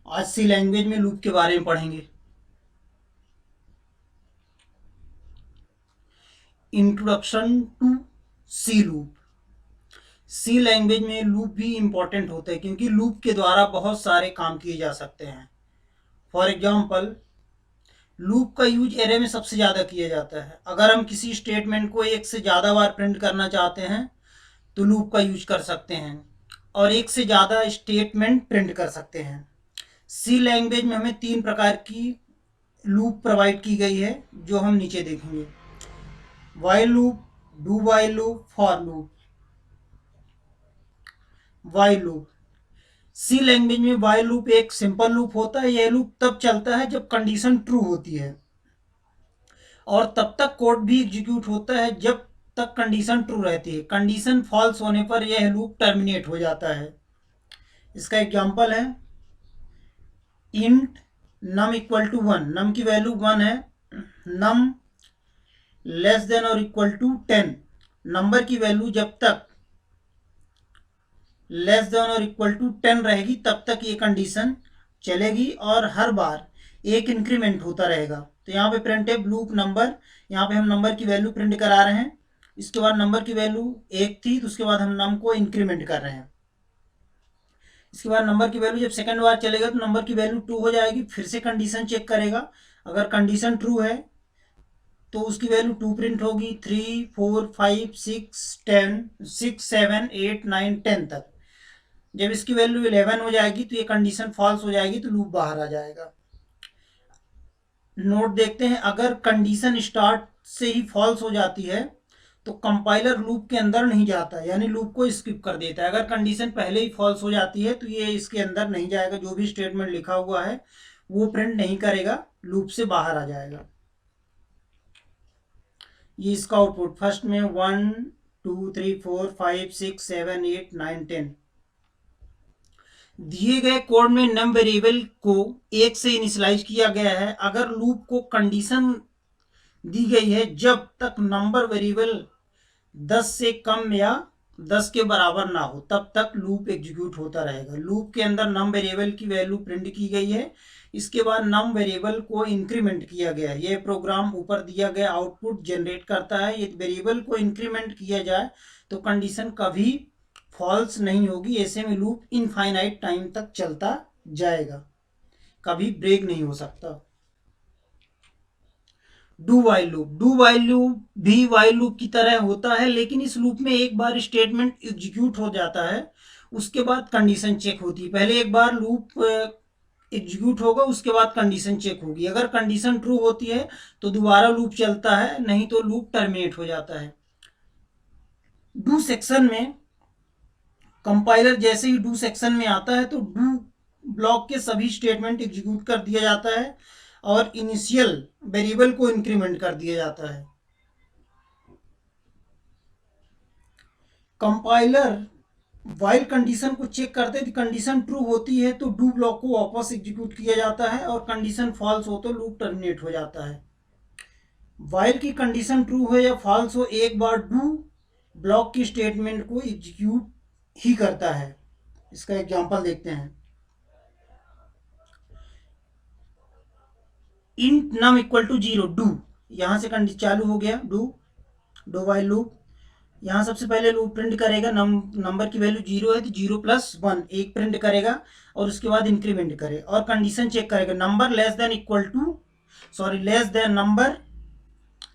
आज सी लैंग्वेज में लूप के बारे में पढ़ेंगे। Introduction to C loop. C language में लूप भी इम्पॉर्टेंट होते हैं क्योंकि लूप के द्वारा बहुत सारे काम किए जा सकते हैं। फॉर एग्जाम्पल, लूप का यूज एरे में सबसे ज़्यादा किया जाता है। अगर हम किसी स्टेटमेंट को एक से ज़्यादा बार प्रिंट करना चाहते हैं तो लूप का यूज कर सकते हैं और एक से ज़्यादा स्टेटमेंट प्रिंट कर सकते हैं। सी लैंग्वेज में हमें तीन प्रकार की लूप प्रोवाइड की गई है जो हम नीचे देखेंगे। While loop, do while loop, for loop. While loop. C language में वाइल लूप एक सिंपल लूप होता है। यह लूप तब चलता है जब कंडीशन ट्रू होती है और तब तक कोड भी एग्जीक्यूट होता है जब तक कंडीशन ट्रू रहती है। कंडीशन फॉल्स होने पर यह लूप टर्मिनेट हो जाता है। इसका एग्जांपल है int num equal to one. Num की वैल्यू वन है। नम लेस देन और इक्वल टू 10। नंबर की वैल्यू जब तक लेस देन और इक्वल टू 10 रहेगी तब तक ये कंडीशन चलेगी और हर बार एक इंक्रीमेंट होता रहेगा। तो यहाँ पे प्रिंट है लूप नंबर। यहाँ पे हम नंबर की वैल्यू प्रिंट करा रहे हैं। इसके बाद नंबर की वैल्यू एक थी तो उसके बाद हम नम को इंक्रीमेंट कर रहे हैं। इसके बाद नंबर की वैल्यू जब सेकंड बार चलेगा तो नंबर की वैल्यू 2 हो जाएगी। फिर से कंडीशन चेक करेगा। अगर कंडीशन ट्रू है तो उसकी वैल्यू 2 प्रिंट होगी। 3, 4, 5, 6, 10, 6, 7, 8, 9, 10 तक। जब इसकी वैल्यू 11 हो जाएगी तो ये कंडीशन फॉल्स हो जाएगी तो लूप बाहर आ जाएगा। नोट देखते हैं, अगर कंडीशन स्टार्ट से ही फॉल्स हो जाती है तो कंपाइलर लूप के अंदर नहीं जाता, यानी लूप को स्किप कर देता है। अगर कंडीशन पहले ही फॉल्स हो जाती है तो ये इसके अंदर नहीं जाएगा। जो भी स्टेटमेंट लिखा हुआ है वो प्रिंट नहीं करेगा, लूप से बाहर आ जाएगा। ये इसका आउटपुट फर्स्ट में 1, 2, 3, 4, 5, 6, 7, 8, 9, 10। दिए गए कोड में नम वेरिएबल को एक से इनिशियलाइज किया गया है। अगर लूप को कंडीशन दी गई है जब तक नंबर वेरिएबल 10 से कम या 10 के बराबर ना हो तब तक लूप एग्जीक्यूट होता रहेगा। लूप के अंदर नम वेरिएबल की वैल्यू प्रिंट की गई है। इसके बाद नम वेरिएबल को इंक्रीमेंट किया गया है। यह प्रोग्राम ऊपर दिया गया आउटपुट जनरेट करता है। ये वेरिएबल को इंक्रीमेंट किया जाए तो कंडीशन कभी फॉल्स नहीं होगी। ऐसे में लूप इनफाइनाइट टाइम तक चलता जाएगा, कभी ब्रेक नहीं हो सकता। Do while loop. Do while loop भी वाइल लूप की तरह होता है, लेकिन इस लूप में एक बार स्टेटमेंट एग्जीक्यूट हो जाता है उसके बाद कंडीशन चेक होती है। पहले एक बार लूप एग्जीक्यूट होगा, उसके बाद कंडीशन चेक होगी। अगर कंडीशन ट्रू होती है तो दोबारा लूप चलता है, नहीं तो लूप टर्मिनेट हो जाता है। डू सेक्शन में कंपाइलर जैसे ही डू सेक्शन में आता है तो डू ब्लॉक के सभी स्टेटमेंट एग्जीक्यूट कर दिया जाता है और इनिशियल वेरिएबल को इंक्रीमेंट कर दिया जाता है। कंपाइलर वाइल कंडीशन को चेक करते हैं, कंडीशन ट्रू होती है तो डू ब्लॉक को वापस एग्जीक्यूट किया जाता है और कंडीशन फॉल्स हो तो लूप टर्मिनेट हो जाता है। वाइल की कंडीशन ट्रू हो या फॉल्स हो, एक बार डू ब्लॉक की स्टेटमेंट को एग्जीक्यूट ही करता है। इसका एग्जांपल देखते हैं। Int num equal to 0, do. यहां से कंडीशन चालू हो गया। Do do while loop. यहाँ सबसे पहले लूप प्रिंट करेगा। नंबर की वैल्यू 0 है तो 0 प्लस 1 एक प्रिंट करेगा और उसके बाद इंक्रीमेंट करे और कंडीशन चेक करेगा। Number less than equal to sorry less than number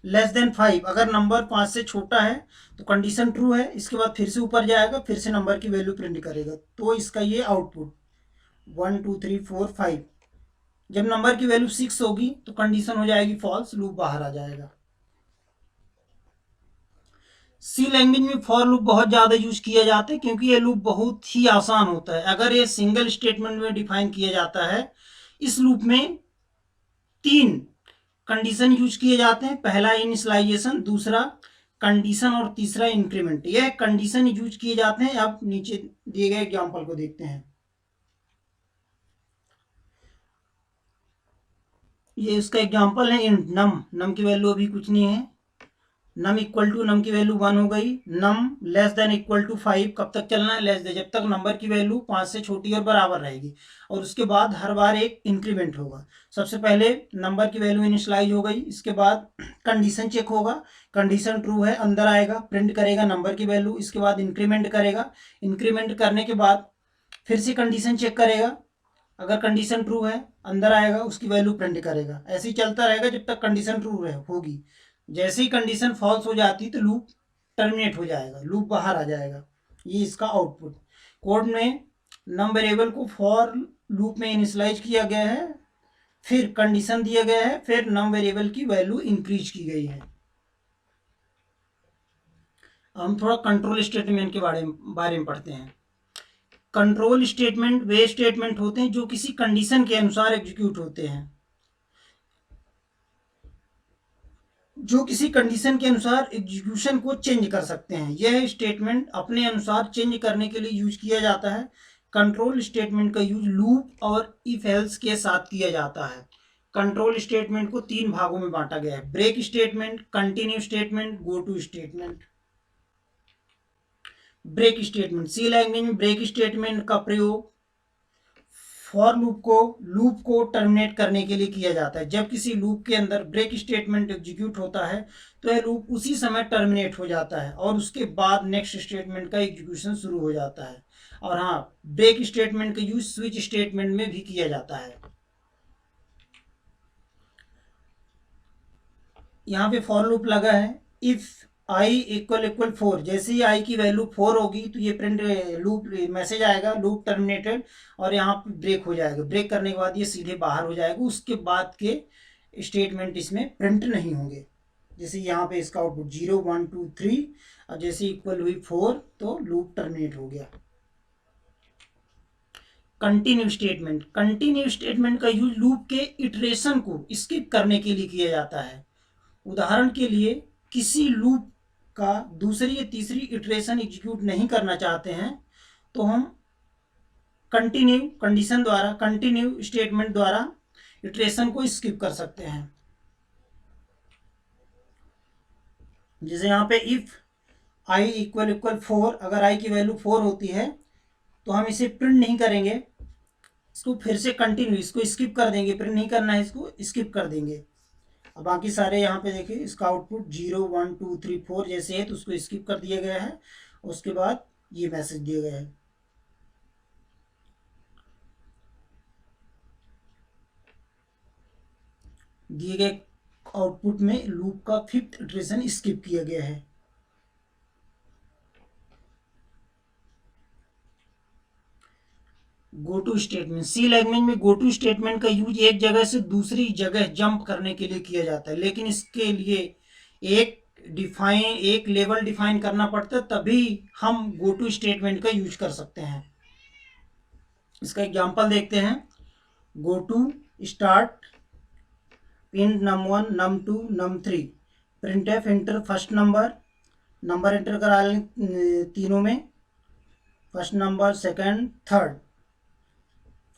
less than 5। अगर नंबर 5 से छोटा है तो कंडीशन ट्रू है। इसके बाद फिर से ऊपर जाएगा, फिर से नंबर की वैल्यू प्रिंट करेगा। तो इसका ये आउटपुट 1, 2, 3, 4, 5। जब नंबर की वैल्यू 6 होगी तो कंडीशन हो जाएगी फॉल्स, लूप बाहर आ जाएगा। सी लैंग्वेज में फॉर लूप बहुत ज़्यादा यूज किया जाता है क्योंकि ये लूप बहुत ही आसान होता है। अगर ये सिंगल स्टेटमेंट में डिफाइन किया जाता है, इस लूप में 3 कंडीशन यूज किए जाते हैं। पहला इनिशियलाइजेशन, दूसरा कंडीशन और तीसरा इंक्रीमेंट। यह कंडीशन यूज किए जाते हैं। अब नीचे दिए गए एग्जाम्पल को देखते हैं। ये इसका एग्जाम्पल है इंट नम। नम की वैल्यू अभी कुछ नहीं है। नम इक्वल टू, नम की वैल्यू 1 हो गई। नम लेस देन इक्वल टू 5, कब तक चलना है, लेस देन, जब तक नंबर की वैल्यू 5 से छोटी और बराबर रहेगी। और उसके बाद हर बार एक इंक्रीमेंट होगा। सबसे पहले नंबर की वैल्यू इनिशियलाइज हो गई, इसके बाद कंडीशन चेक होगा, कंडीशन ट्रू है, अंदर आएगा, प्रिंट करेगा नंबर की वैल्यू, इसके बाद इंक्रीमेंट करेगा, इंक्रीमेंट करने के बाद फिर से कंडीशन चेक करेगा, अगर कंडीशन ट्रू है अंदर आएगा, उसकी वैल्यू प्रिंट करेगा। ऐसे ही चलता रहेगा जब तक कंडीशन ट्रू होगी। जैसे ही कंडीशन फॉल्स हो जाती तो लूप टर्मिनेट हो जाएगा, लूप बाहर आ जाएगा। ये इसका आउटपुट। कोड में नम वेरिएबल को फॉर लूप में इनिशियलाइज किया गया है, फिर कंडीशन दिया गया है, फिर नम वेरिएबल की वैल्यू इंक्रीज की गई है। हम थोड़ा कंट्रोल स्टेटमेंट के बारे में पढ़ते हैं। कंट्रोल स्टेटमेंट वे स्टेटमेंट होते हैं जो किसी कंडीशन के अनुसार एग्जीक्यूट होते हैं, जो किसी कंडीशन के अनुसार एग्जीक्यूशन को चेंज कर सकते हैं। यह स्टेटमेंट अपने अनुसार चेंज करने के लिए यूज किया जाता है। कंट्रोल स्टेटमेंट का यूज लूप और इफ एल्स के साथ किया जाता है। कंट्रोल स्टेटमेंट को 3 भागों में बांटा गया है: break statement, continue statement, go to statement. Break statement, C language में ब्रेक स्टेटमेंट का प्रयोग फॉर लूप को टर्मिनेट करने के लिए किया जाता है। जब किसी लूप के अंदर ब्रेक स्टेटमेंट एग्जीक्यूट होता है तो यह लूप उसी समय टर्मिनेट हो जाता है और उसके बाद नेक्स्ट स्टेटमेंट का एग्जीक्यूशन शुरू हो जाता है। और हाँ, ब्रेक स्टेटमेंट का यूज स्विच स्टेटमेंट में भी किया जाता है। यहाँ पे फॉर लूप लगा है, इफ आई इक्वल 4, जैसे ही आई की वैल्यू 4 होगी तो ये प्रिंट लूप मैसेज आएगा, लूप टर्मिनेटेड, और यहाँ पे ब्रेक हो जाएगा। ब्रेक करने के बाद ये सीधे बाहर हो जाएगा, उसके बाद के स्टेटमेंट इसमें प्रिंट नहीं होंगे। जैसे यहाँ पे इसका आउटपुट 0 1 2 3, और जैसे इक्वल हुई 4 तो लूप टर्मिनेट हो गया। कंटिन्यू स्टेटमेंट, कंटिन्यू स्टेटमेंट का यूज लूप के इटरेशन को स्किप करने के लिए किया जाता है। उदाहरण के लिए किसी लूप का दूसरी या तीसरी इटरेशन एग्जीक्यूट नहीं करना चाहते हैं तो हम कंटिन्यू कंडीशन द्वारा, कंटिन्यू स्टेटमेंट द्वारा इटरेशन को स्किप कर सकते हैं। जैसे यहाँ पे इफ आई इक्वल 4, अगर आई की वैल्यू 4 होती है तो हम इसे प्रिंट नहीं करेंगे, इसको फिर से कंटिन्यू, इसको स्किप कर देंगे, प्रिंट नहीं करना है, इसको स्किप कर देंगे। अब बाकी सारे यहाँ पे देखिए, इसका आउटपुट 0 1 2 3 4 जैसे है तो उसको स्किप कर दिया गया है, उसके बाद ये मैसेज दिया गया है। दिए गए आउटपुट में लूप का 5th इटरेशन स्किप किया गया है। Go to statement, C language में गो टू स्टेटमेंट का यूज एक जगह से दूसरी जगह जंप करने के लिए किया जाता है, लेकिन इसके लिए एक लेवल डिफाइन करना पड़ता है, तभी हम गो टू स्टेटमेंट का यूज कर सकते हैं। इसका एग्जांपल देखते हैं। Go to start print num1 num2 num3, print F enter first number enter करा लें तीनों में, first number second third,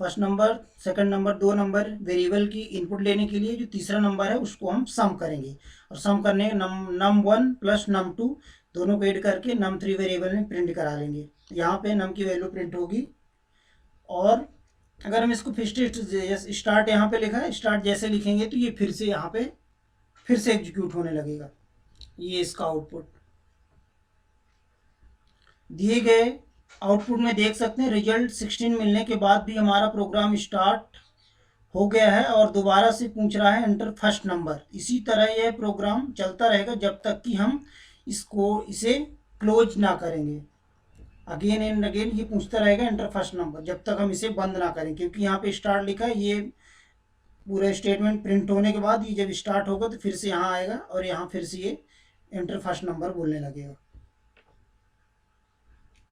first number second number, 2 number variable की इनपुट लेने के लिए जो तीसरा नंबर है उसको हम सम करेंगे, और सम करने num1 प्लस num2 दोनों को ऐड करके num3 वेरिएबल में प्रिंट करा लेंगे। यहाँ पे num की वैल्यू प्रिंट होगी। और अगर हम इसको फिर स्टार्ट यहाँ पे लिखा है, स्टार्ट जैसे लिखेंगे तो ये फिर से यहाँ पे फिर से एग्जीक्यूट होने लगेगा। ये इसका आउटपुट। दिए गए आउटपुट में देख सकते हैं रिजल्ट 16 मिलने के बाद भी हमारा प्रोग्राम स्टार्ट हो गया है और दोबारा से पूछ रहा है एंटर फर्स्ट नंबर। इसी तरह यह प्रोग्राम चलता रहेगा जब तक कि हम इसे क्लोज ना करेंगे। अगेन एंड अगेन ये पूछता रहेगा एंटर फर्स्ट नंबर, जब तक हम इसे बंद ना करें, क्योंकि यहाँ पे स्टार्ट लिखा है। ये पूरा स्टेटमेंट प्रिंट होने के बाद ये जब स्टार्ट होगा तो फिर से यहाँ आएगा और यहाँ फिर से ये एंटर फर्स्ट नंबर बोलने लगेगा।